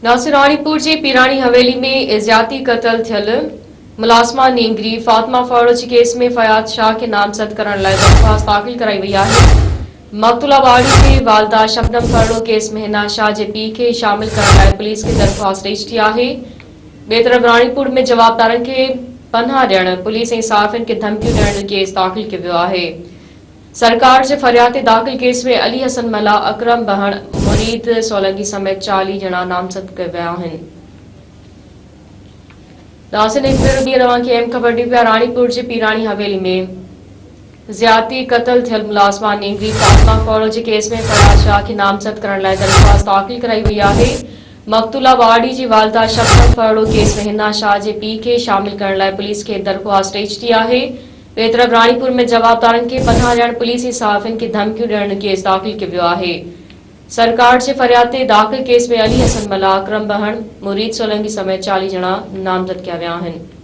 नासिराणीपुर जी पीरानी हवेली में इज्याती कत्ल थियल मुलाज़िमा नींगरी फातिमा फरोज केस में फयाद शाह के नामज़द करण लाइ दरख़्वास्त दाख़िल कराई वई आहे। मक़तूला बाड़ी जे वालदा शबनम फरड़ो केस में हिना शाह जे पीउ खे शामिल करण लाइ पुलिस खे दरख़्वास्त ॾेई छॾी आहे। ॿिए तरफ़ राणीपुर में जवाबदारनि खे पनाह ॾियण पुलिस ऐं सहाफ़ियुनि खे धमकियूं ॾियण जो केस दाख़िल कयो वियो आहे। सरकार जे फरियाद ते दाख़िल केस में अली हसन मल्ला, अकरम बहण, मुरीद सोलंकी समेत 40 ॼणा नामज़द कया विया आहिनि। नासिर एक भेरो ॾींहुं तव्हांखे अहम ख़बर ॾी पिया। राणीपुर जे पीरानी हवेली में ज़्यादती क़त्ल थियल मुलाज़िमा नींगरी फातिमा फरोज जे केस में फयाद शाह खे नामज़द करण लाइ दरख़्वास्त दाख़िल कराई वई आहे। मक़तूला वाड़ी जी वालदा शबनम फरड़ो केस में हिना शाह जे पीउ खे शामिल करण लाइ पुलिस खे दरख़्वास्त ॾेई छॾी आहे। ॿिए तरफ़ राणीपुर में जवाबदारनि खे पनाह ॾियण पुलिस ऐं सहाफ़ियुनि खे धमकियूं ॾियण जो केस दाख़िल कयो वियो आहे। सरकार जे फरियाद ते दाख़िल केस में अली हसन मल्ला, अकरम बहण, मुरीद सोलंकी समेत 40 ॼणा नामज़द कया विया आहिनि।